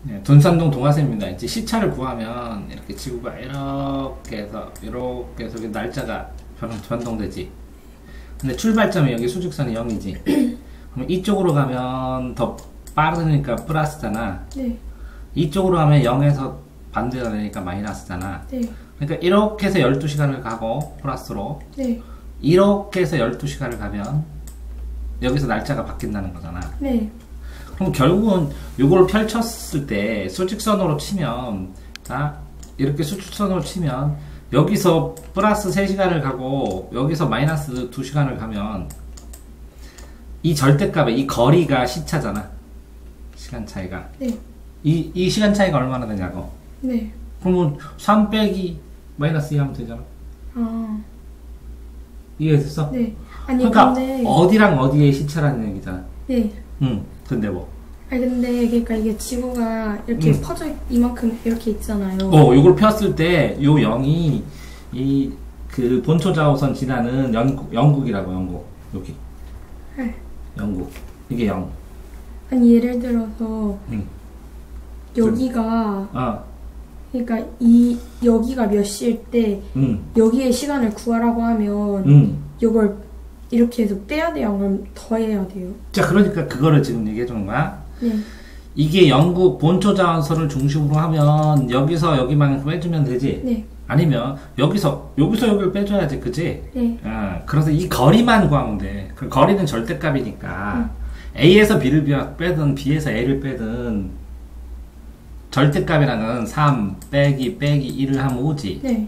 네, 돈산동 동화쌤입니다. 이제 시차를 구하면 이렇게 지구가 이렇게 해서 날짜가 변동되지. 근데 출발점이 여기 수직선이 0이지. 그럼 이쪽으로 가면 더 빠르니까 플러스잖아. 네. 이쪽으로 가면 0에서 반대가 되니까 마이너스잖아. 네. 그러니까 이렇게 해서 12시간을 가고 플러스로 네. 이렇게 해서 12시간을 가면 여기서 날짜가 바뀐다는 거잖아. 네. 그럼 결국은 이걸 펼쳤을 때 수직선으로 치면, 자, 이렇게 수직선으로 치면 여기서 플러스 3시간을 가고 여기서 마이너스 2시간을 가면 이 절대값의 이 거리가 시차잖아. 시간 차이가. 네. 이 시간 차이가 얼마나 되냐고. 네. 그러면 3 빼기 마이너스 2 하면 되잖아. 아. 이해됐어? 네. 아니 그러니까 근데 어디랑 어디의 시차라는 얘기잖아. 네. 근데 뭐? 아니 근데 그러니까 이게 지구가 이렇게 퍼져 이만큼 이렇게 있잖아요. 요걸 폈을 때 요 0이 이 그 본초 좌우선 지나는 영국이라고. 영국. 여기. 네. 영국. 이게 0. 아니 예를 들어서 여기가 그러니까 여기가 몇 시일 때 여기의 시간을 구하라고 하면 이걸 이렇게 해서 빼야 돼요? 그럼 더해야 돼요? 자, 그러니까 그거를 지금 얘기해 주는 거야. 네. 이게 영국 본초 자원선을 중심으로 하면 여기서 여기만 빼주면 되지. 네. 아니면 여기서 여기를 빼줘야지, 그지? 네. 그래서 이 거리만 구하면 돼. 그 거리는 절대값이니까 A에서 B를 빼든 B에서 A를 빼든 절대값이라는 3 빼기 1을 하면 오지. 네.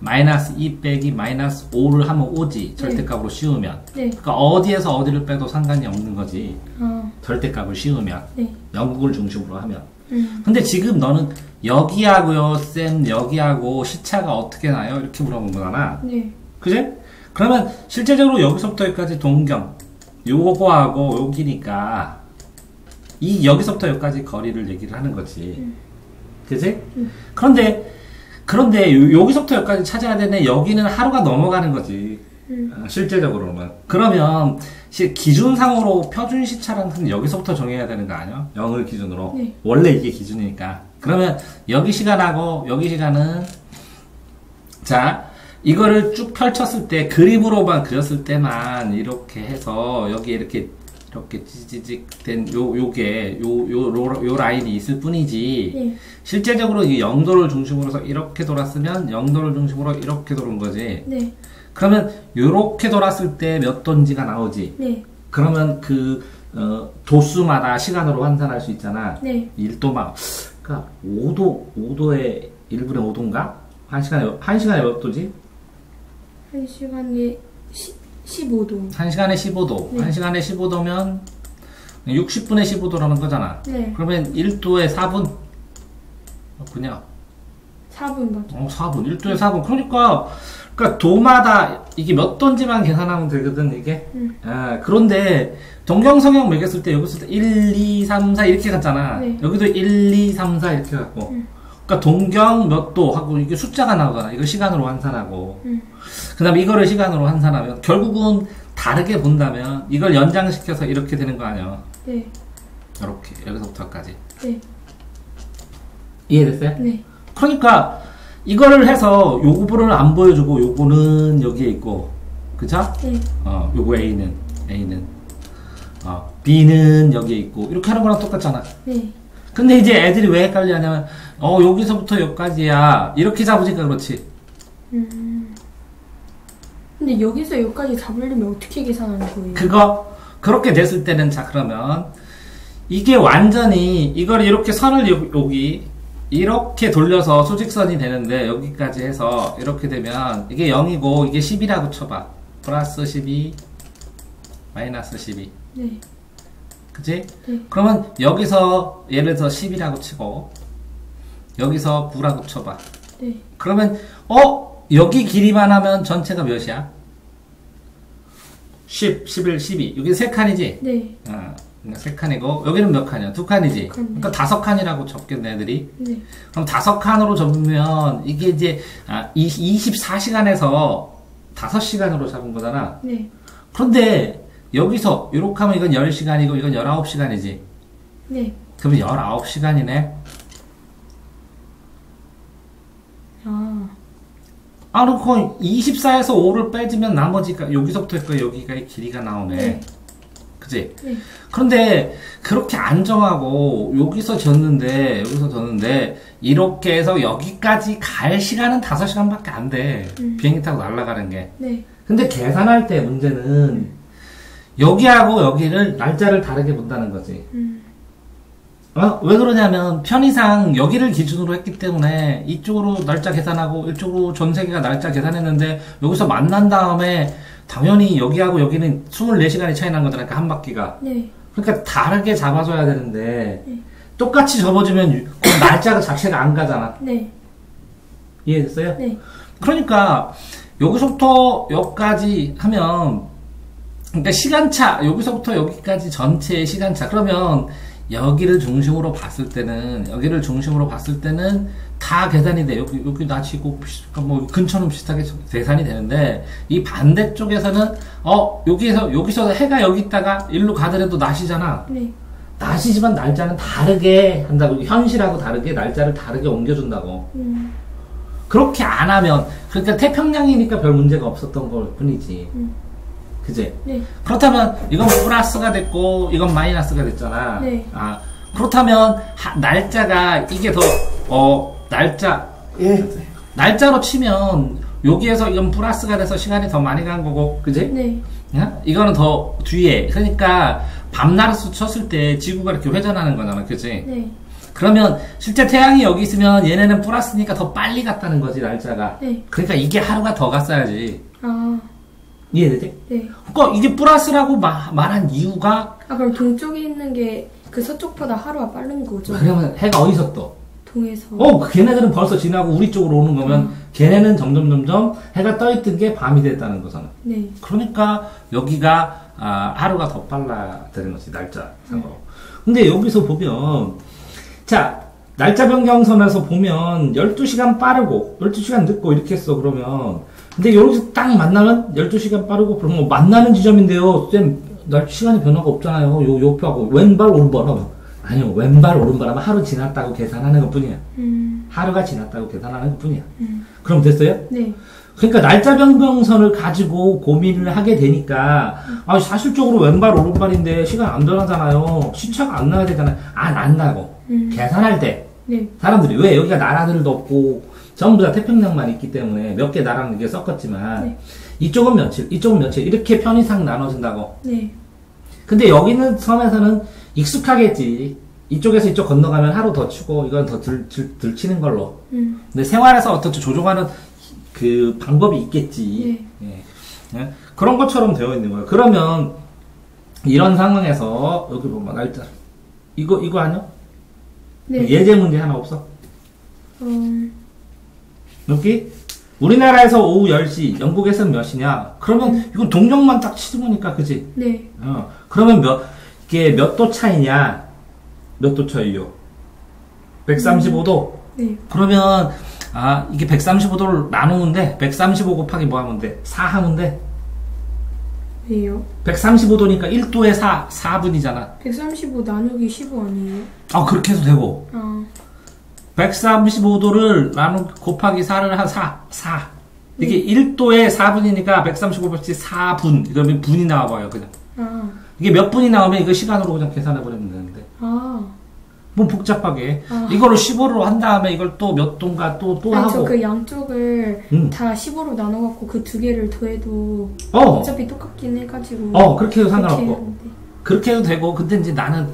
마이너스 2 빼기 마이너스 5를 하면 오지. 절대값으로 씌우면. 네. 그러니까 어디에서 어디를 빼도 상관이 없는 거지. 아. 절대값을 씌우면. 네. 영국을 중심으로 하면. 근데 지금 너는 여기하고요, 쌤, 여기하고 시차가 어떻게 나요? 이렇게 물어본 거잖아. 네. 그지? 그러면 실제적으로 여기서부터 여기까지 동경. 요거하고 여기니까 여기서부터 여기까지 거리를 얘기를 하는 거지. 그지? 그런데 여기서부터 여기까지 찾아야 되네. 여기는 하루가 넘어가는 거지. 실제적으로는. 그러면 기준상으로 표준 시차라는 건 여기서부터 정해야 되는 거 아니야? 0을 기준으로. 네. 원래 이게 기준이니까. 그러면 여기 시간하고 여기 시간은, 자, 이거를 쭉 펼쳤을 때 그림으로만 그렸을 때만 이렇게 해서 여기 이렇게 찌직 된 요 라인이 있을 뿐이지. 네. 실제적으로 이 0도를 중심으로 해서 이렇게 돌았으면 0도를 중심으로 이렇게 도는 거지. 네. 그러면 요렇게 돌았을 때 몇 도인지가 나오지. 네. 그러면 도수마다 시간으로 환산할 수 있잖아. 네. 1도만. 그러니까 5도의 1분의 5도인가? 한 시간에 몇 도지? 1시간에 15도. 1시간에 15도. 네. 1시간에 15도면 60분의 15도라는 거잖아. 네. 그러면 1도에 4분? 그냥 4분 맞죠? 4분. 1도에 4분. 그러니까 도마다 이게 몇 도인지만 계산하면 되거든, 이게. 그런데 동경성형 매겼을 때 여기서 1, 2, 3, 4 이렇게 갔잖아. 네. 여기도 1, 2, 3, 4 이렇게 갔고. 그러니까 동경 몇 도 하고 이게 숫자가 나오잖아. 이거 시간으로 환산하고. 그 다음에 이거를 시간으로 환산하면 결국은 다르게 본다면 이걸 연장시켜서 이렇게 되는 거 아니야. 네. 이렇게. 여기서부터까지. 네. 이해됐어요? 네. 그러니까 이거를 해서 요거를 안 보여주고 요거는 여기에 있고, 그쵸? 네. 요거 A는 B는 여기에 있고 이렇게 하는 거랑 똑같잖아. 네. 근데 이제 애들이 왜 헷갈려 하냐면 여기서부터 여기까지야 이렇게 잡으니까 그렇지. 근데 여기서 여기까지 잡으려면 어떻게 계산하는 거예요? 그렇게 됐을 때는, 자, 그러면 이게 완전히 이걸 이렇게 선을 여기 이렇게 돌려서 수직선이 되는데 여기까지 해서 이렇게 되면 이게 0이고 이게 10이라고 쳐봐. 플러스 12 마이너스 12. 네. 그치? 네. 그러면 여기서 예를 들어서 10이라고 치고 여기서 9라고 쳐봐. 네. 그러면 여기 길이만 하면 전체가 몇이야? 10, 11, 12. 여기 3칸이지? 네. 그러니까 3칸이고 여기는 몇 칸이야? 2칸이지? 두 칸. 그러니까 5칸이라고 접겠네, 애들이. 네. 그럼 5칸으로 접으면 이게 이제 24시간에서 5시간으로 잡은 거잖아. 네. 그런데 여기서 이렇게 하면 이건 10시간이고 이건 19시간이지. 네. 그러면 19시간이네. 그렇고 24에서 5를 빼주면 나머지가 여기서부터 있고 여기가 길이가 나오네. 네. 그치? 네. 그런데 그렇게 안 정하고 여기서 졌는데 이렇게 해서 여기까지 갈 시간은 5시간밖에 안 돼. 비행기 타고 날아가는 게. 네. 근데 계산할 때 문제는 여기하고 여기를 날짜를 다르게 본다는 거지. 왜 그러냐면 편의상 여기를 기준으로 했기 때문에 이쪽으로 날짜 계산하고 이쪽으로 전 세계가 날짜 계산했는데 여기서 만난 다음에 당연히 여기하고 여기는 24시간이 차이 난 거잖아요. 한 바퀴가. 네. 그러니까 다르게 잡아줘야 되는데 똑같이 접어주면 그 날짜가 자체가 안 가잖아. 네. 이해됐어요? 네. 그러니까 여기서부터 여기까지 하면 그러니까 시간차 여기서부터 여기까지 전체의 시간차 그러면 여기를 중심으로 봤을 때는 다 계산이 돼. 여기 낮이고 뭐 근처는 비슷하게 계산이 되는데 이 반대쪽에서는 여기서 해가 여기 있다가 일로 가더라도 낮이잖아. 네. 낮이지만 날짜는 다르게 한다고. 현실하고 다르게 날짜를 다르게 옮겨준다고. 그렇게 안 하면 그러니까 태평양이니까 별 문제가 없었던 걸 뿐이지. 그지? 네. 그렇다면 이건 플러스가 됐고 이건 마이너스가 됐잖아. 네. 그렇다면 날짜가 이게 더 날짜로 치면 여기에서 이건 플러스가 돼서 시간이 더 많이 간 거고, 그지? 네. 이거는 더 뒤에. 그러니까 밤낮으로 쳤을 때 지구가 이렇게 회전하는 거잖아, 그지? 네. 그러면 실제 태양이 여기 있으면 얘네는 플러스니까 더 빨리 갔다는 거지, 날짜가. 네. 그러니까 이게 하루가 더 갔어야지. 이해되지? 네. 그러니까 이게 플러스라고 말한 이유가 그럼 동쪽에 있는 게 그 서쪽보다 하루가 빠른 거죠? 그러면 해가 어디서 떠? 동에서. 걔네들은 벌써 지나고 우리 쪽으로 오는 거면 걔네는 점점 해가 떠있던 게 밤이 됐다는 거잖아. 네. 그러니까 여기가 하루가 더 빨라 되는 거지, 날짜상으로. 근데 여기서 보면 자, 날짜 변경선에서 보면 12시간 빠르고 12시간 늦고 이렇게 했어. 그러면 근데 여기서 딱 만나면 12시간 빠르고 그러면 만나는 지점인데요. 쌤, 시간의 변화가 없잖아요. 요 표하고 왼발 오른발 하면 아니요. 왼발 오른발 하면 하루 지났다고 계산하는 것 뿐이야. 하루가 지났다고 계산하는 것 뿐이야. 그럼 됐어요? 네. 그러니까 날짜 변경선을 가지고 고민을 하게 되니까 사실적으로 왼발 오른발인데 시간 안 변하잖아요. 시차가 안 나야 되잖아요. 안 난다고. 계산할 때 네. 사람들이 왜 여기가 나라들도 없고 전부 다 태평양만 있기 때문에 몇 개 나라는 이게 섞었지만 네. 이쪽은 며칠 이쪽은 며칠 이렇게 편의상 나눠진다고. 네. 근데 여기는 섬에서는 익숙하겠지. 이쪽에서 이쪽 건너가면 하루 더 치고 이건 더 덜 치는 걸로. 근데 생활에서 어떻게 조종하는 그 방법이 있겠지. 네. 예. 그런 것처럼 되어 있는 거예요. 그러면 이런 상황에서 여기 보면 날짜 이거 아니야? 네. 예제 문제 하나 없어? 여기 우리나라에서 오후 10시, 영국에서는 몇 시냐? 그러면 이건 동력만 딱 치는 거니까, 그지? 네. 그러면 이게 몇 도 차이냐? 몇 도 차이요? 135도? 네. 그러면, 이게 135도를 나누는데, 135 곱하기 뭐 하면 돼? 4 하면 돼? 왜요? 135도니까 1도에 4분이잖아. 135 나누기 15 아니에요? 그렇게 해도 되고. 135도를 곱하기 4를 한 4. 이게 1도에 4분이니까 135 곱하기 4분. 그러면 분이 나와봐요, 그냥. 이게 몇 분이 나오면 이거 시간으로 그냥 계산해버리면 되는데. 뭐 복잡하게. 이거를 15로 한 다음에 이걸 또 몇 도인가 또 하고. 저 그 양쪽을 다 15로 나눠갖고 그 두 개를 더해도 어차피 똑같긴 해가지고. 그렇게 해도 상관없고. 그렇게 해도 되고. 근데 이제 나는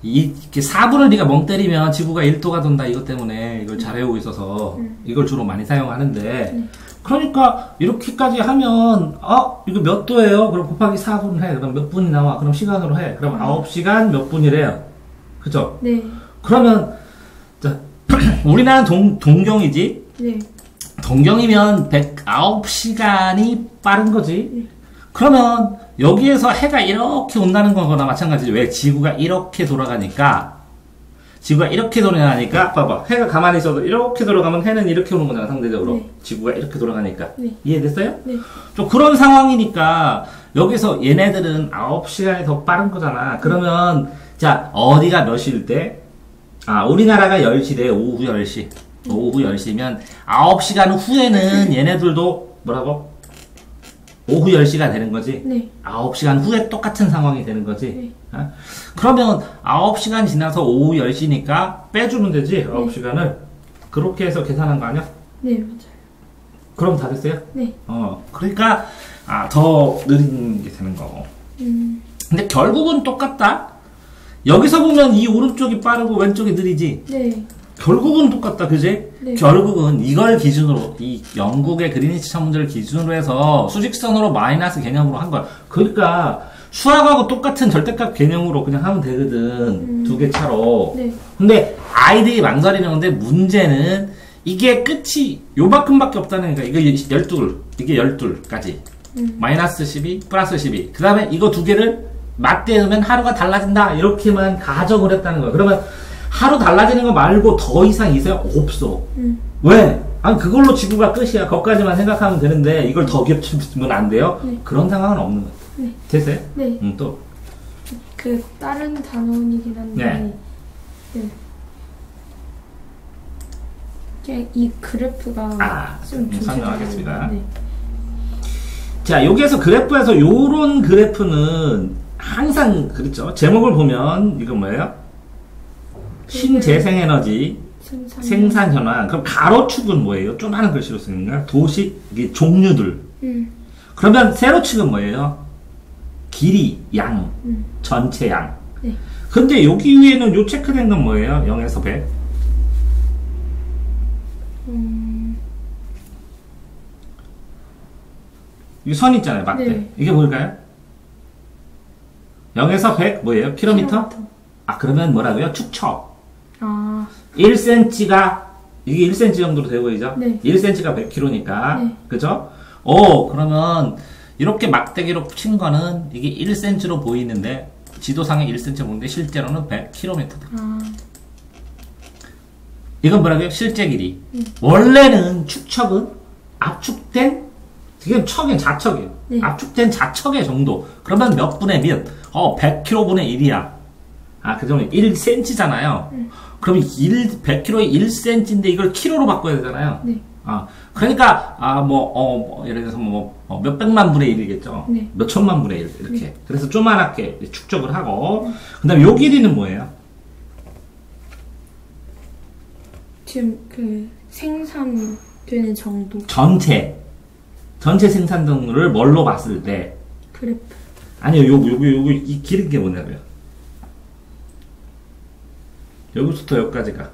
이렇게 4분을 네가 멍 때리면 지구가 1도가 돈다 이것 때문에 이걸 잘 외우고 있어서 이걸 주로 많이 사용하는데 그러니까 이렇게까지 하면 이거 몇 도예요? 그럼 곱하기 4분 해. 그럼 몇 분이 나와? 그럼 시간으로 해. 그럼 9시간 몇 분이래요. 그죠? 네. 그러면 자, 우리나라는 동경이지? 네. 동경이면 109시간이 빠른 거지? 네. 그러면 여기에서 해가 이렇게 온다는 거나 마찬가지지. 왜? 지구가 이렇게 돌아가니까 봐봐. 해가 가만히 있어도 이렇게 돌아가면 해는 이렇게 오는 거잖아, 상대적으로. 네. 지구가 이렇게 돌아가니까. 네. 이해됐어요? 네. 좀 그런 상황이니까 여기서 얘네들은 9시간이 더 빠른 거잖아. 그러면 자, 어디가 몇 시일 때? 우리나라가 10시래, 오후 10시. 오후 10시면 9시간 후에는 얘네들도 뭐라고? 오후 10시가 되는 거지? 네. 9시간 후에 똑같은 상황이 되는 거지? 네. 그러면 9시간 지나서 오후 10시니까 빼주면 되지? 9시간을. 그렇게 해서 계산한 거 아니야? 네, 맞아요. 그럼 다 됐어요? 네. 그러니까, 더 느린 게 되는 거고. 근데 결국은 똑같다? 여기서 보면 이 오른쪽이 빠르고 왼쪽이 느리지? 네. 결국은 똑같다, 그지? 네. 결국은 이걸 기준으로, 이 영국의 그리니치 천문제를 기준으로 해서 수직선으로 마이너스 개념으로 한 거야. 그러니까 수학하고 똑같은 절대값 개념으로 그냥 하면 되거든. 두 개 차로. 네. 근데 아이들이 망설이는 건데 문제는 이게 끝이 요만큼밖에 없다는 거니까 이거 12, 이게 12까지. 마이너스 12, 플러스 12. 그 다음에 이거 두 개를 맞대으면 하루가 달라진다. 이렇게만 가정을 했다는 거야. 그러면 하루 달라지는 거 말고 더 이상 있어요? 없어. 왜? 그걸로 지구가 끝이야. 거기까지만 생각하면 되는데 이걸 더 겹치면 안 돼요? 네. 그런 상황은 없는 거야. 네. 됐어요? 네. 또? 그 다른 단원이긴 한데 네. 이 그래프가 좀 설명하겠습니다. 네. 자, 여기에서 그래프에서 요런 그래프는 항상 그렇죠. 제목을 보면 이건 뭐예요? 신재생에너지 생산 현황. 그럼 가로축은 뭐예요? 조그마한 글씨로 쓰는 거야? 도식, 이게 종류들. 그러면 세로축은 뭐예요? 길이, 양, 전체 양. 네. 근데 여기 위에는 요 체크된 건 뭐예요? 0에서 100. 이 선 있잖아요, 막대. 네. 이게 뭘까요? 0에서 100 뭐예요? 킬로미터? 그러면 뭐라고요? 축척. 1cm가 이게 1cm 정도로 되어 보이죠? 네. 1cm가 100kg니까. 네. 그죠? 그러면 이렇게 막대기로 친 거는 이게 1cm로 보이는데 지도상에 1cm 보이는데 실제로는 100km다. 이건 뭐라고요? 실제 길이. 원래는 축척은 압축된 지금 척은 자척이에요. 네. 압축된 자척의 정도. 그러면 몇 분의 몇? 100kg분의 1이야. 그 정도 1cm잖아요. 그러면 100kg에 1cm인데 이걸 kg로 바꿔야 되잖아요. 네. 그러니까 예를 들어서 몇백만 분의 1이겠죠. 네. 몇천만 분의 1 이렇게. 네. 그래서 조그맣게 축적을 하고 그다음에 요 길이는 뭐예요? 지금 그 생산되는 정도. 전체 생산등을 뭘로 봤을 때 그래프. 아니요, 요거 이 길은 게 뭐냐고요? 여기부터 여기까지가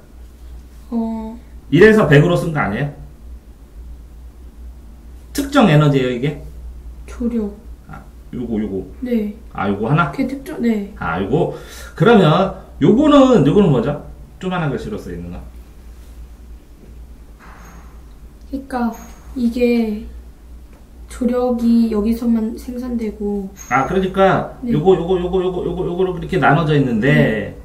1에서 100으로 쓴 거 아니에요? 특정 에너지예요, 이게? 조력. 요거. 네. 요거 하나? 그게 특정, 네. 요거. 그러면 요거는 뭐죠? 조그만한 글씨로 써 있는 거. 그러니까 이게 조력이 여기서만 생산되고. 그러니까 네. 요거로 이렇게 나눠져 있는데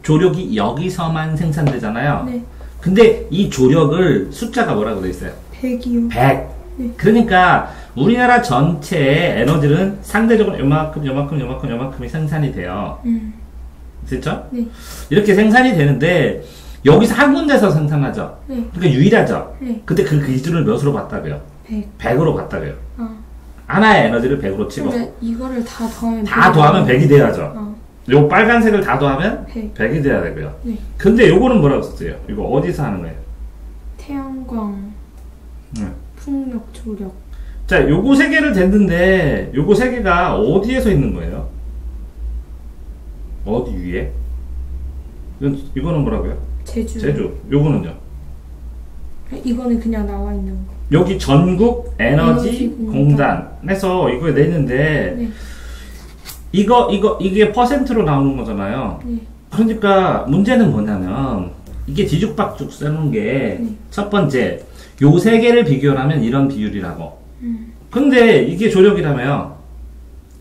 조력이 여기서만 생산되잖아요. 네. 근데 이 조력을 숫자가 뭐라고 돼 있어요? 100이요. 100. 네. 그러니까 우리나라 전체 에너지는 상대적으로 요만큼이 생산이 돼요. 됐죠? 네. 이렇게 생산이 되는데 여기서 한 군데서 생산하죠. 네. 그러니까 유일하죠. 네. 근데 그 기준을 몇으로 봤다고요? 100. 100으로 봤다고요. 하나의 에너지를 100으로 치고 근데 이거를 다 더하면 다 100이 더하면 돼요. 100이 돼야죠. 요 빨간색을 다 더하면 100. 100이 돼야 되고요. 네. 근데 요거는 뭐라고 썼어요? 이거 어디서 하는 거예요? 태양광, 풍력, 조력. 자, 요거 세 개를 댔는데 요거 세 개가 어디에서 있는 거예요? 어디 위에? 이거는 뭐라고요? 제주. 요거는요? 이거는 그냥 나와 있는 거. 여기 전국 에너지 에너지 공단에서 이거 내는데 네. 이게 퍼센트로 나오는 거잖아요. 네. 그러니까 문제는 뭐냐면 이게 뒤죽박죽 쓰는 게 첫 번째 요 세 개를 비교하면 이런 비율이라고. 근데 이게 조력이라며요.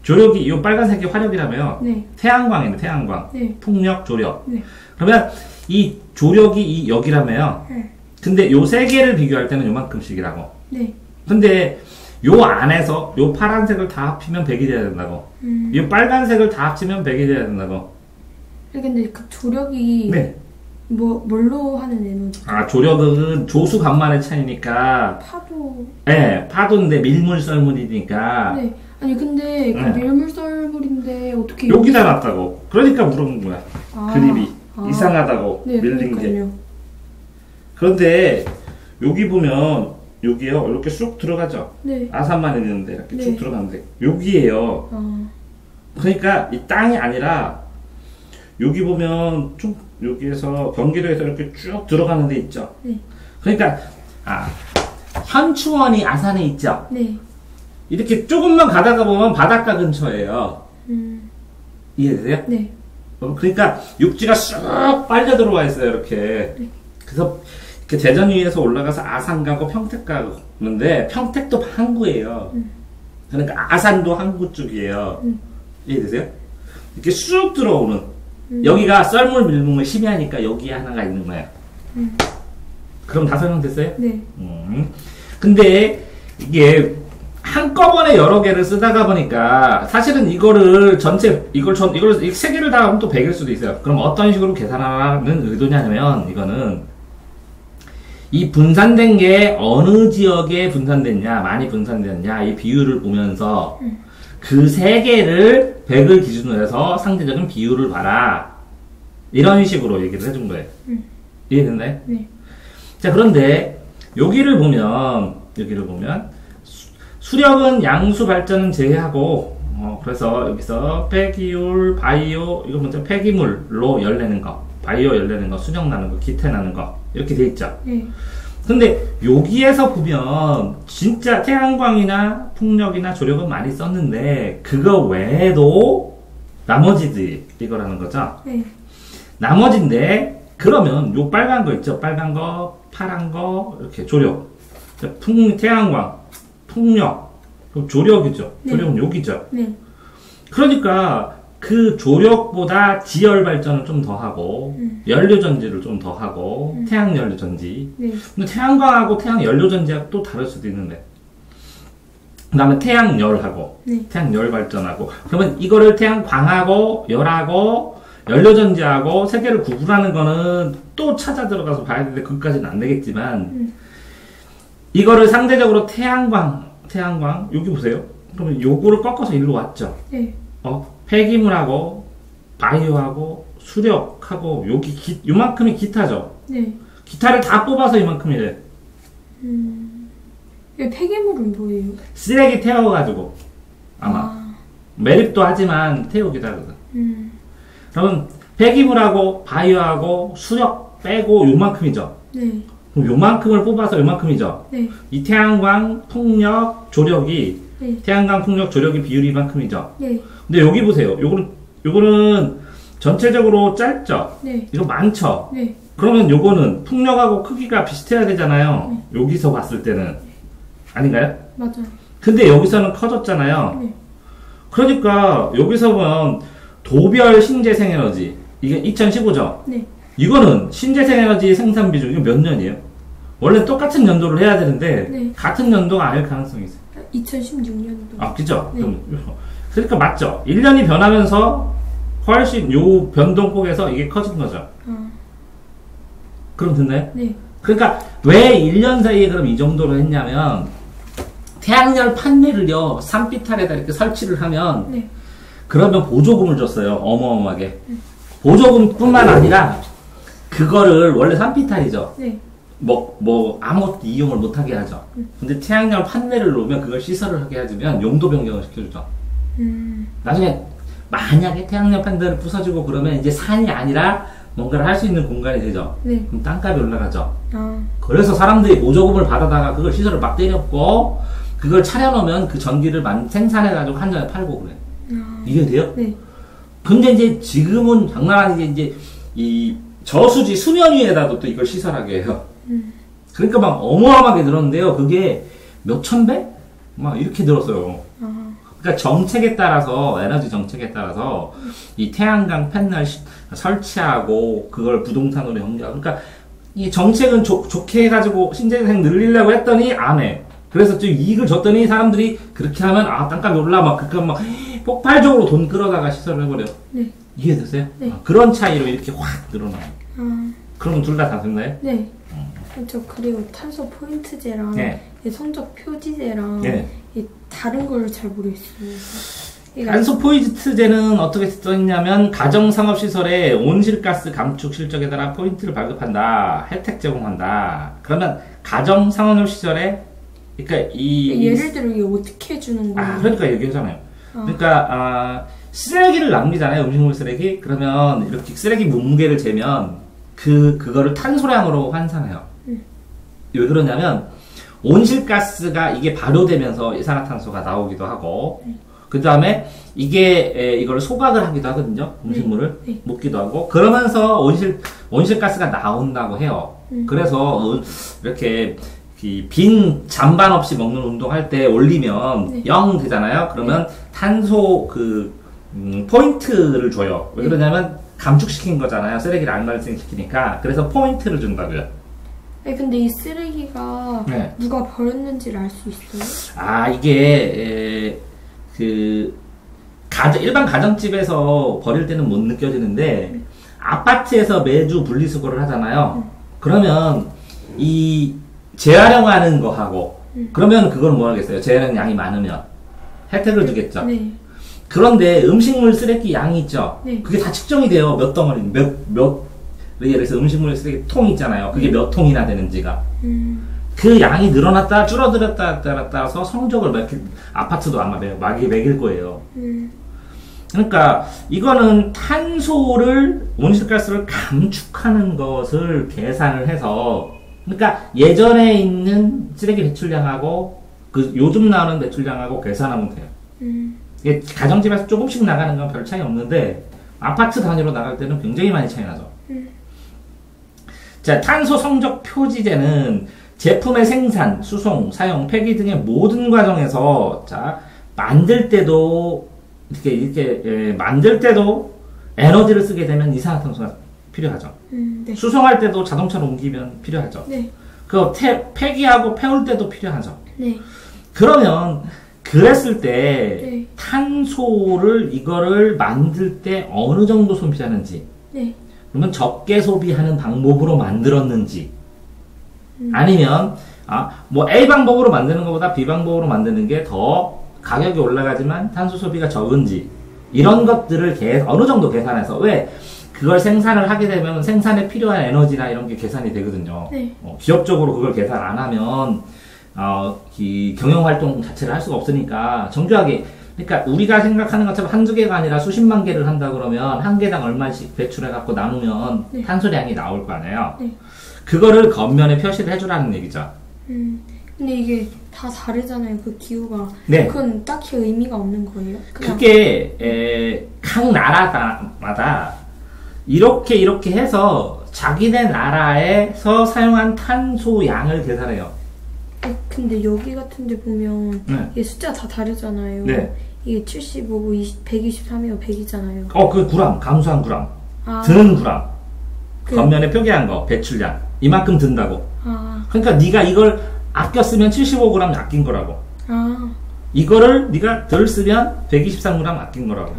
조력이 요 빨간색이 화력이라며요. 네. 태양광이네, 태양광. 네. 풍력, 조력. 네. 그러면 이 조력이 여기라며요. 네. 근데 요 세 개를 비교할 때는 요만큼씩이라고. 네. 근데 요 안에서 요 파란색을 다 합치면 100이 돼야 된다고. 요 빨간색을 다 합치면 100이 돼야 된다고. 근데 그 조력이 네. 뭘로 하는 에너지? 조력은 조수 간만의 차이니까. 파도. 네, 파도인데 밀물 썰물이니까. 네. 아니 근데 그 밀물 썰물인데 어떻게 여기다 놨다고. 그러니까 물어본 거야. 그림이 이상하다고 네, 밀린 게. 그러니까요. 그런데 여기 보면 여기요 이렇게 쑥 들어가죠. 네. 아산만 있는데 이렇게 네. 쭉 들어가는데 여기에요. 그러니까 이 땅이 아니라 여기 보면 쭉 여기에서 경기도에서 이렇게 쭉 들어가는 데 있죠. 네. 그러니까 현추원이 아산에 있죠. 네. 이렇게 조금만 가다가 보면 바닷가 근처예요. 이해되세요? 네. 그러니까 육지가 쑥 빨려 들어와 있어요. 이렇게. 네. 그래서 이렇게 대전 위에서 올라가서 아산 가고 평택 가는데 평택도 항구예요. 그러니까 아산도 항구 쪽이에요. 이해되세요? 이렇게 쑥 들어오는 여기가 썰물 밀물이 심해하니까 여기에 하나가 있는 거예요. 그럼 다 설명됐어요? 네. 근데 이게 한꺼번에 여러 개를 쓰다가 보니까 사실은 이거를 전체 이걸 세 개를 다 하면 또 100일 수도 있어요. 그럼 어떤 식으로 계산하는 의도냐면 이거는 이 분산된 게 어느 지역에 분산됐냐, 많이 분산됐냐 이 비율을 보면서 그 세 개를 100을 기준으로 해서 상대적인 비율을 봐라. 이런 식으로 얘기를 해준 거예요. 이해됐나요? 네. 자, 그런데 여기를 보면 수력은 양수 발전은 제외하고 그래서 여기서 폐기율, 바이오 이거 먼저 폐기물로 열내는 거, 바이오 열내는 거, 수력 나는 거, 기태 나는 거 이렇게 돼 있죠. 네. 근데 여기에서 보면 진짜 태양광이나 풍력이나 조력은 많이 썼는데 그거 외에도 나머지들 이거라는 거죠. 네. 나머지인데 그러면 요 빨간 거 있죠. 빨간 거, 파란 거 이렇게 조력, 태양광, 풍력, 그럼 조력이죠. 네. 조력은 여기죠. 네. 그러니까 그 조력보다 지열 발전을 좀 더 하고 연료 전지를 좀 더 하고 태양 연료 전지. 네. 근데 태양광하고 태양 연료 전지하고 또 다를 수도 있는데. 그다음에 태양열하고 네. 태양열 발전하고 그러면 이거를 태양광하고 열하고 연료 전지하고 세 개를 구분하는 거는 또 찾아 들어가서 봐야 되는데 그것까지는 안 되겠지만 이거를 상대적으로 태양광 여기 보세요. 그러면 요거를 꺾어서 일로 왔죠. 네. 폐기물하고 바이오하고 수력하고 여기 요만큼이 기타죠. 네. 기타를 다 뽑아서 이만큼이래. 폐기물은 뭐예요? 쓰레기 태워가지고 아마 매립도 하지만 태우기도 하거든. 그러면 폐기물하고 바이오하고 수력 빼고 요만큼이죠. 네. 그럼 요만큼을 뽑아서 요만큼이죠. 네. 이 태양광, 풍력, 조력이 네. 태양광, 풍력, 조력의 비율이 이만큼이죠. 네. 근데 여기 보세요. 요거는 전체적으로 짧죠. 네. 이거 많죠. 네. 그러면 요거는 풍력하고 크기가 비슷해야 되잖아요. 여기서 봤을 때는 아닌가요? 맞아요. 근데 여기서는 커졌잖아요. 네. 그러니까 여기서 보면 도별 신재생 에너지 이게 2015죠. 네. 이거는 신재생 에너지 생산 비중 이거 몇 년이에요? 원래 똑같은 연도를 해야 되는데 네. 같은 연도가 아닐 가능성이 있어요. 2016년도. 그죠? 네. 그러니까 맞죠. 1년이 변하면서 훨씬 요 변동폭에서 이게 커진 거죠. 그럼 됐나요? 네. 그러니까 왜 1년 사이에 그럼 이 정도로 했냐면 태양열 판넬을요 산비탈에다 이렇게 설치를 하면 네. 그러면 보조금을 줬어요. 어마어마하게. 보조금뿐만 아니라 그거를 원래 산비탈이죠. 네. 뭐 아무것도 이용을 못하게 하죠. 근데 태양열 판넬을 놓으면 그걸 시설을 하게 해주면 용도 변경을 시켜주죠. 나중에 만약에 태양열 판넬을 부서지고 그러면 이제 산이 아니라 뭔가를 할 수 있는 공간이 되죠. 네. 그럼 땅값이 올라가죠. 그래서 사람들이 보조금을 받아다가 그걸 시설을 막 때렸고 그걸 차려놓으면 그 전기를 생산해가지고 한전에 팔고 그래. 이해돼요? 네. 근데 이제 지금은 장난 아니게 이제 이 저수지 수면 위에다도 또 이걸 시설하게 해요. 그러니까 막 어마어마하게 늘었는데요. 그게 몇천 배? 막 이렇게 늘었어요. 그러니까 정책에 따라서 에너지 정책에 따라서 이 태양광 패널 설치하고 그걸 부동산으로 연계하고 그러니까 이 정책은 좋게 해가지고 신재생 늘리려고 했더니 안 해. 그래서 좀 이익을 줬더니 사람들이 그렇게 하면 땅값이 올라 막 그렇게 막 폭발적으로 돈 끌어다가 시설을 해버려. 네. 이해되세요? 네. 그런 차이로 이렇게 확 늘어나요. 아. 그럼 둘 다 됐나요? 네. 저 그리고 탄소 포인트제랑 네. 이 성적 표지제랑 네. 이 다른 걸 잘 모르겠어요. 탄소 포인트제는 어떻게 써있냐면 가정상업시설의 온실가스 감축 실적에 따라 포인트를 발급한다. 혜택 제공한다. 그러면 가정상업시설에 그러니까 예를 들어 이게 어떻게 해주는 거예요? 그러니까 얘기하잖아요. 그러니까 쓰레기를 남기잖아요. 음식물 쓰레기. 그러면 이렇게 쓰레기 몸무게를 재면 그거를 탄소량으로 환산해요. 왜 그러냐면 온실가스가 이게 발효되면서 이산화탄소가 나오기도 하고 그 다음에 이걸 소각을 하기도 하거든요. 음식물을 먹기도 하고 그러면서 온실가스가 나온다고 해요. 그래서 이렇게 빈 잔반 없이 먹는 운동할 때 올리면 0 되잖아요. 그러면 탄소 포인트를 줘요. 왜 그러냐면 감축시킨 거잖아요. 쓰레기를 안 발생시키니까. 그래서 포인트를 준다고요. 근데 이 쓰레기가 누가 버렸는지를 알 수 있어요? 이게 일반 가정집에서 버릴 때는 못 느껴지는데 아파트에서 매주 분리수거를 하잖아요. 그러면 이 재활용하는 거 하고 그러면 그건 뭐 하겠어요? 재활용 양이 많으면 혜택을 주겠죠. 네. 그런데 음식물 쓰레기 양이 있죠. 네. 그게 다 측정이 돼요. 몇 덩어리, 예를 들어서 음식물 쓰레기 통 있잖아요. 그게 몇 통이나 되는지가. 그 양이 늘어났다 줄어들었다 따라서 성적을 아파트도 아마 매길 거예요. 그러니까 이거는 탄소를 온실가스를 감축하는 것을 계산을 해서 그러니까 예전에 있는 쓰레기 배출량하고 요즘 나오는 배출량하고 계산하면 돼요. 이게 가정집에서 조금씩 나가는 건 별 차이 없는데 아파트 단위로 나갈 때는 굉장히 많이 차이 나죠. 자, 탄소 성적 표지제는 제품의 생산, 수송, 사용, 폐기 등의 모든 과정에서 만들 때도 만들 때도 에너지를 쓰게 되면 이산화탄소가 필요하죠. 네. 수송할 때도 자동차로 옮기면 필요하죠. 네. 폐기하고 태울 때도 필요하죠. 네. 그러면 그랬을 때 탄소를 이거를 만들 때 어느 정도 소비하는지 그러면 적게 소비하는 방법으로 만들었는지 아니면 뭐 A 방법으로 만드는 것보다 B 방법으로 만드는 게 더 가격이 올라가지만 탄소 소비가 적은지 이런 것들을 어느 정도 계산해서 왜 그걸 생산을 하게 되면 생산에 필요한 에너지나 이런 게 계산이 되거든요. 기업적으로 그걸 계산 안 하면 경영활동 자체를 할 수가 없으니까 정교하게 그러니까 우리가 생각하는 것처럼 한두 개가 아니라 수십만 개를 한다 그러면 한 개당 얼마씩 배출해갖고 나누면 탄소량이 나올 거 아니에요. 그거를 겉면에 표시를 해주라는 얘기죠. 근데 이게 다 다르잖아요. 그 기후가. 그건 딱히 의미가 없는 거예요? 그게 각 나라마다 이렇게 해서 자기네 나라에서 사용한 탄소 양을 계산해요. 근데 여기 같은 데 보면 이게 숫자가 다 다르잖아요. 이게 75고 123이고 100이잖아요. 그 구람, 감소한 구람. 드는 구람. 겉면에 표기한 거, 배출량. 이만큼 든다고. 그러니까 네가 이걸 아껴 쓰면 75g 아낀 거라고. 이거를 네가 덜 쓰면 123g 아낀 거라고.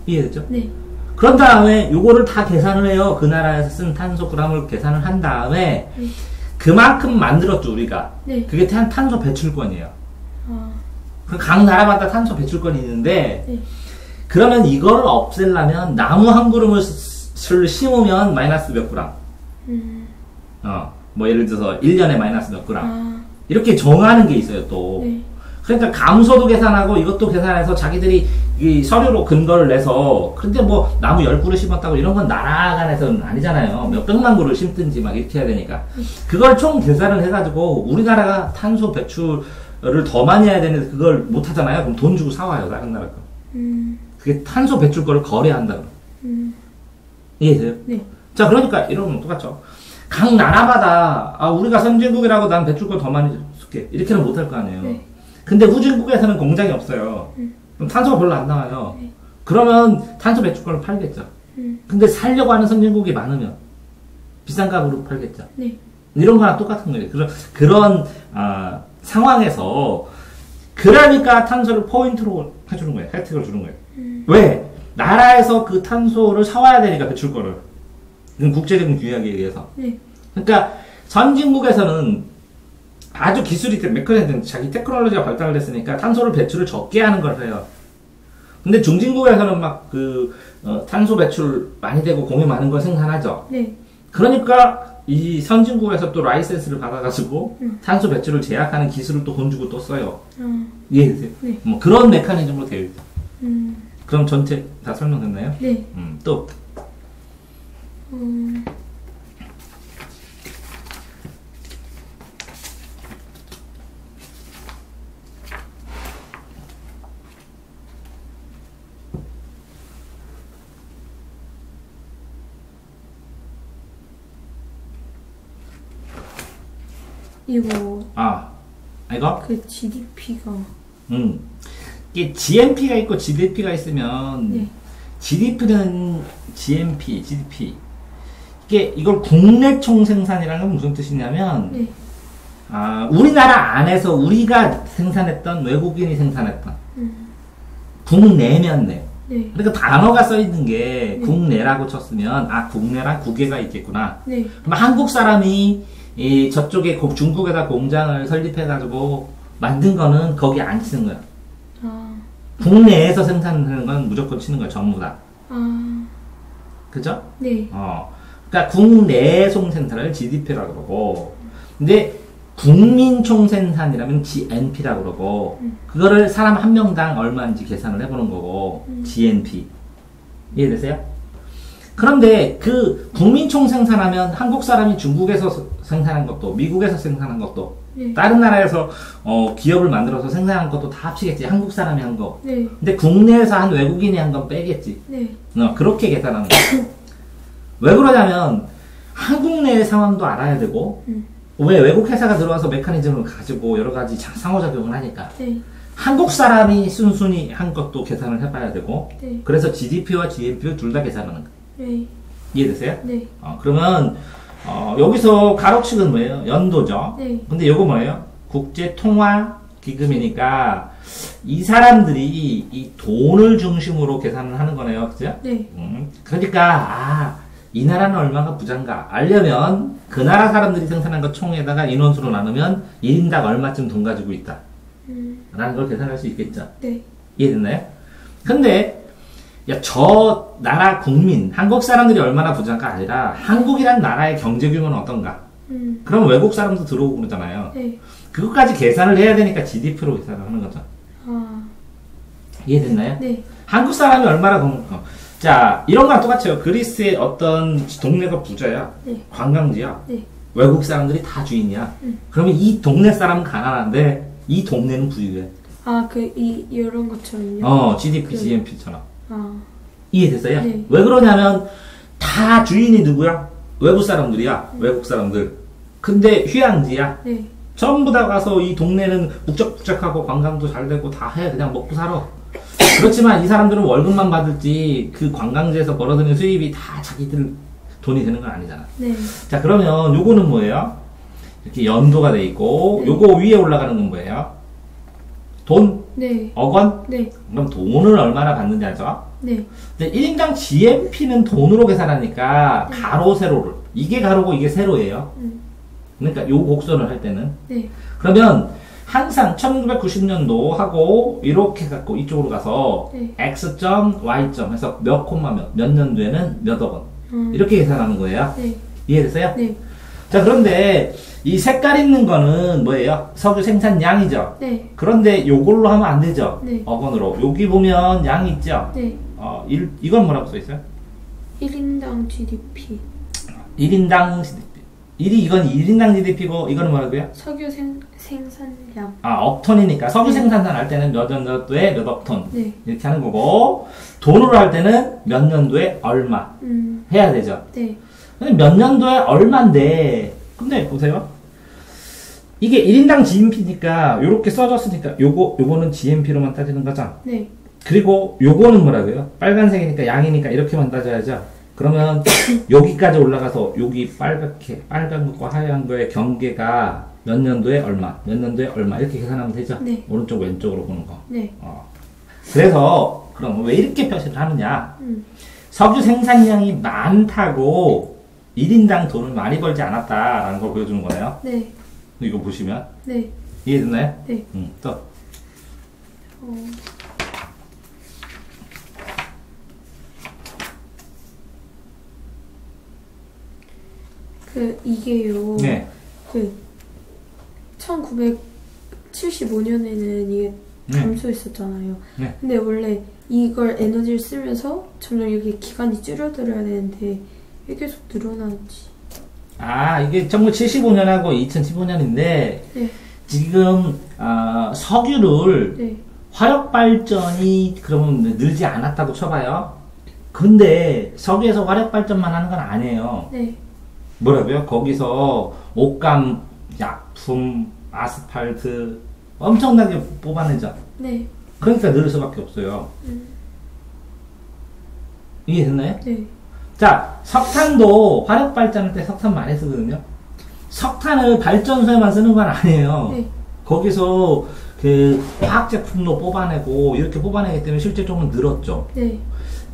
이해됐죠? 네. 그런 다음에 요거를 다 계산을 해요. 그 나라에서 쓴 탄소 g을 계산을 한 다음에 그만큼 만들었죠, 우리가. 그게 탄소 배출권이에요. 각 나라마다 탄소 배출권이 있는데 그러면 이거를 없애려면 나무 한 그루를 심으면 마이너스 몇 그램. 뭐 예를 들어서 1년에 마이너스 몇 그램. 이렇게 정하는 게 있어요, 또. 그러니까 감소도 계산하고 이것도 계산해서 자기들이 이 서류로 근거를 내서 근데 뭐 나무 10그루 심었다고 이런 건 나라 간에서는 아니잖아요. 몇 백만 그루 심든지 막 이렇게 해야 되니까. 그걸 총 계산을 해가지고 우리나라가 탄소 배출을 더 많이 해야 되는데 그걸 못 하잖아요. 그럼 돈 주고 사와요, 다른 나라 거. 그게 탄소 배출 거를 거래한다. 이해돼요? 자, 그러니까 이러면 똑같죠. 각 나라마다 우리가 선진국이라고 난 배출권 더 많이 쓸게 이렇게는 못할 거 아니에요. 근데 후진국에서는 공장이 없어요. 그럼 탄소가 별로 안 나와요. 그러면 탄소 배출권을 팔겠죠. 근데 살려고 하는 선진국이 많으면 비싼 값으로 팔겠죠. 이런 거랑 똑같은 거예요. 그런 상황에서 그러니까 탄소를 포인트로 해주는 거예요. 혜택을 주는 거예요. 왜? 나라에서 그 탄소를 사와야 되니까 배출권을. 이건 국제적인 규약에 의해서. 네. 그러니까 선진국에서는 아주 기술이 메커니즘 자기 테크놀로지가 발달을 했으니까 탄소를 배출을 적게 하는 걸 해요. 근데 중진국에서는 막 탄소 배출 많이 되고 공해 많은 걸 생산하죠. 네. 그러니까 이 선진국에서 또 라이센스를 받아가지고 탄소 배출을 제약하는 기술을 또 돈 주고 또 써요. 이해되세요? 네. 뭐 그런 메커니즘으로 되어 있다. 그럼 전체 다 설명됐나요? 네. 또 이거 그 GDP가 이게 GNP가 있고 GDP가 있으면 네. GDP는 GDP 이걸 국내 총생산이라는 건 무슨 뜻이냐면 네. 우리나라 안에서 우리가 생산했던 외국인이 생산했던 국내면 내. 네. 그러니까 단어가 써 있는 게 네. 국내라고 쳤으면 국내랑 국외가 있겠구나. 네. 그럼 한국 사람이 저쪽에 중국에다 공장을 설립해가지고 만든 거는 거기 안 치는 거야. 국내에서 생산하는 건 무조건 치는 거야, 전부 다. 그죠? 네. 그러니까 국내 총생산을 GDP라고 그러고, 근데 국민 총생산이라면 GNP라고 그러고, 그거를 사람 한 명당 얼마인지 계산을 해보는 거고, GNP. 이해되세요? 그런데 그 국민 총생산하면 한국 사람이 중국에서 생산한 것도, 미국에서 생산한 것도, 네. 다른 나라에서 기업을 만들어서 생산한 것도 다 합치겠지. 한국 사람이 한 거. 네. 근데 국내에서 한 외국인이 한 건 빼겠지. 네. 그렇게 계산하는 거야. 왜 그러냐면 한국 내의 상황도 알아야 되고 왜 외국 회사가 들어와서 메커니즘을 가지고 여러 가지 상호작용을 하니까 네. 한국 사람이 순순히 한 것도 계산을 해봐야 되고 네. 그래서 GDP와 GNP 둘 다 계산하는 거야. 네. 이해되세요? 네. 그러면 여기서 가로축은 뭐예요? 연도죠. 네. 근데 요거 뭐예요? 국제통화기금이니까 이 사람들이 이 돈을 중심으로 계산을 하는 거네요. 그죠? 네. 그러니까 이 나라는 얼마가 부자인가 알려면 그 나라 사람들이 생산한 거 총에다가 인원수로 나누면 1인당 얼마쯤 돈 가지고 있다 라는 걸 계산할 수 있겠죠. 네. 이해됐나요? 근데 저 나라 국민 한국 사람들이 얼마나 부자인가 아니라 한국이란 나라의 경제 규모는 어떤가. 그럼 외국 사람도 들어오고 그러잖아요. 네. 그것까지 계산을 해야 되니까 GDP로 계산을 하는 거죠. 이해됐나요? 네. 한국 사람이 얼마나 자, 이런 거랑 똑같아요. 그리스의 어떤 동네가 부자야. 네. 관광지야. 네. 외국 사람들이 다 주인이야. 그러면 이 동네 사람은 가난한데 이 동네는 부유해. 이런 것처럼요? GDP, GNP처럼. 이해됐어요? 네. 왜 그러냐면 다 주인이 누구야? 외국 사람들이야. 외국 사람들. 근데 휴양지야. 네. 전부 다 가서 이 동네는 북적북적하고 관광도 잘 되고 다 해. 그냥 먹고 살아. 그렇지만 이 사람들은 월급만 받을지 그 관광지에서 벌어들이는 수입이 다 자기들 돈이 되는 건 아니잖아. 네. 자, 그러면 요거는 뭐예요? 이렇게 연도가 돼 있고 네. 요거 위에 올라가는 건 뭐예요? 돈? 네. 억원? 네. 그럼 돈을 얼마나 받는지 알죠? 네. 근데 1인당 GNP는 돈으로 계산하니까 네. 가로 세로를 이게 가로고 이게 세로예요. 그러니까 요 곡선을 할 때는 네. 그러면 항상 1990년도 하고 이렇게 갖고 이쪽으로 가서 네. X점, Y점 해서 몇 콤마 몇 년도에는 몇억 원 이렇게 계산하는 거예요. 네. 이해됐어요? 네. 자, 그런데 이 색깔 있는 거는 뭐예요? 석유 생산량이죠. 네. 그런데 요걸로 하면 안 되죠. 네. 억원으로. 여기 보면 양이 있죠. 네. 이건 뭐라고 써 있어요? 1인당 GDP. 1인당 GDP. 이건 1인당 GDP고 이거는 뭐라고요? 석유 생산량. 억톤이니까 석유 네. 생산을 할 때는 몇 년도에 몇 억톤 네. 이렇게 하는 거고 돈으로 할 때는 몇 년도에 얼마 해야 되죠. 네. 근데 몇 년도에 얼마인데 근데 보세요. 이게 1인당 GNP니까 요렇게 써졌으니까 요거는 GNP로만 따지는 거죠. 네. 그리고 요거는 뭐라고요? 빨간색이니까 양이니까 이렇게만 따져야죠. 그러면 여기까지 올라가서 여기 빨간 것과 하얀 거의 경계가 몇 년도에 얼마, 몇 년도에 얼마 이렇게 계산하면 되죠. 네. 오른쪽 왼쪽으로 보는 거. 네. 그래서 그럼 왜 이렇게 표시를 하느냐? 석유 생산량이 많다고 1인당 돈을 많이 벌지 않았다라는 걸 보여주는 거네요. 네. 이거 보시면. 네. 이해됐나요? 네. 또. 이게요. 네. 1975년에는 이게 감소했었잖아요. 네. 근데 원래 이걸 에너지를 쓰면서 점점 이렇게 기간이 줄어들어야 되는데 왜 계속 늘어나는지. 이게 1975년하고 2015년인데 네. 지금 석유를 네. 화력 발전이 그러면 늘지 않았다고 쳐봐요. 근데 석유에서 화력 발전만 하는 건 아니에요. 네. 뭐라고요? 거기서 옷감, 약품, 아스팔트 엄청나게 뽑아내죠. 네. 그러니까 늘을 수밖에 없어요. 이해됐나요? 네. 자, 석탄도 화력 발전할 때 석탄 많이 쓰거든요. 석탄을 발전소에만 쓰는 건 아니에요. 네. 거기서 그 화학 제품도 뽑아내고 이렇게 뽑아내기 때문에 실제 조금 늘었죠. 네.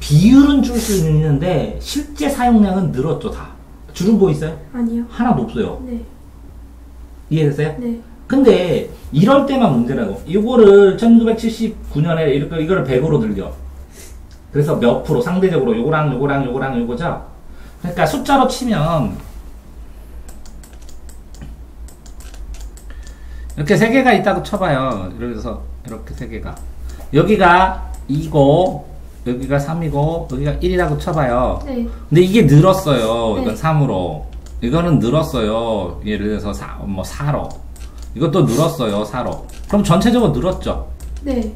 비율은 줄 수 있는데 실제 사용량은 늘었죠, 다. 줄은 뭐 있어요? 아니요. 하나도 없어요. 네. 이해됐어요? 네. 근데 이럴 때만 문제라고. 이거를 1979년에 이거를 100으로 늘려. 그래서 몇 프로 상대적으로 요거랑 요거랑 요거랑 요거죠. 그러니까 숫자로 치면 이렇게 세 개가 있다고 쳐봐요. 그래서 이렇게 세 개가 여기가 2고 여기가 3이고 여기가 1이라고 쳐봐요. 네. 근데 이게 늘었어요. 네. 이건 3으로. 이거는 늘었어요. 예를 들어서 4로. 이것도 늘었어요. 4로. 그럼 전체적으로 늘었죠. 네.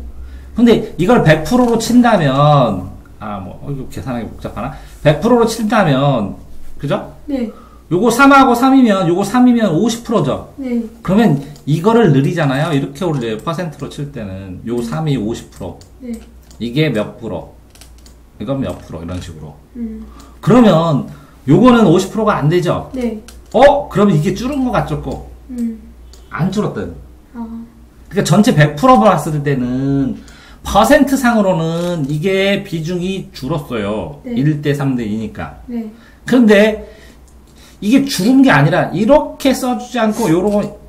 근데 이걸 100%로 친다면 이거 계산하기 복잡하나? 100%로 친다면 그죠? 네. 요거 3하고 3이면 요거 3이면 50%죠. 네. 그러면 이거를 늘리잖아요. 이렇게 올려요. 퍼센트로 칠 때는 요 3이 50%. 네. 이게 몇 프로? 이건 몇 프로? 이런 식으로. 그러면 요거는 50%가 안 되죠? 네. 그러면 이게 줄은 것 같죠? 꼭? 안 줄었던. 그러니까 전체 100% 봤을 때는 퍼센트 상으로는 이게 비중이 줄었어요. 네. 1대 3대 2니까. 네. 그런데 이게 줄은 게 아니라 이렇게 써주지 않고 요런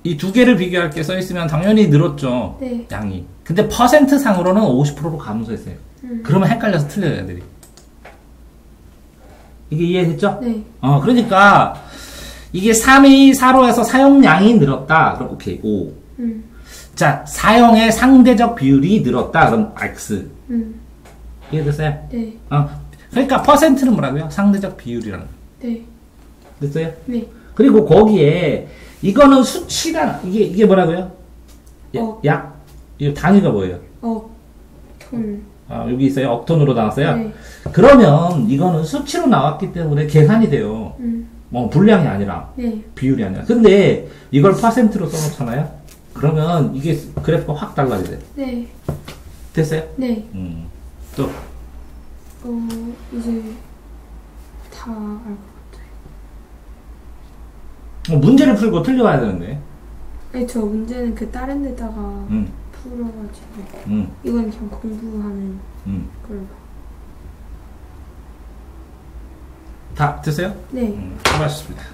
이 두 개를 비교할 게 써있으면 당연히 늘었죠. 네. 양이. 근데 퍼센트 상으로는 50%로 감소했어요. 그러면 헷갈려서 틀려요, 애들이. 이게 이해됐죠? 네. 그러니까 이게 3이 4로 해서 사용량이 늘었다. 그럼 오케이, 5. 자, 사용의 상대적 비율이 늘었다. 그럼 X. 이해됐어요? 네. 그러니까 퍼센트는 뭐라고요? 상대적 비율이라는 거. 네. 됐어요? 네. 그리고 거기에 이거는 수치가 이게 뭐라고요? 약? 이 단위가 뭐예요? 톤. 여기 있어요. 억톤으로 나왔어요. 네. 그러면 이거는 수치로 나왔기 때문에 계산이 돼요. 분량이 아니라 네. 비율이 아니라. 근데 이걸 퍼센트로 써놓잖아요. 그러면 이게 그래프가 확 달라져요. 네. 됐어요? 네. 또 이제 다 알 것 같아요. 문제를 풀고 틀려와야 되는데. 아니, 저 문제는 다른 데다가 풀어가지고 이건 그냥 공부하는 걸로. 다 됐어요? 네. 수고하셨습니다.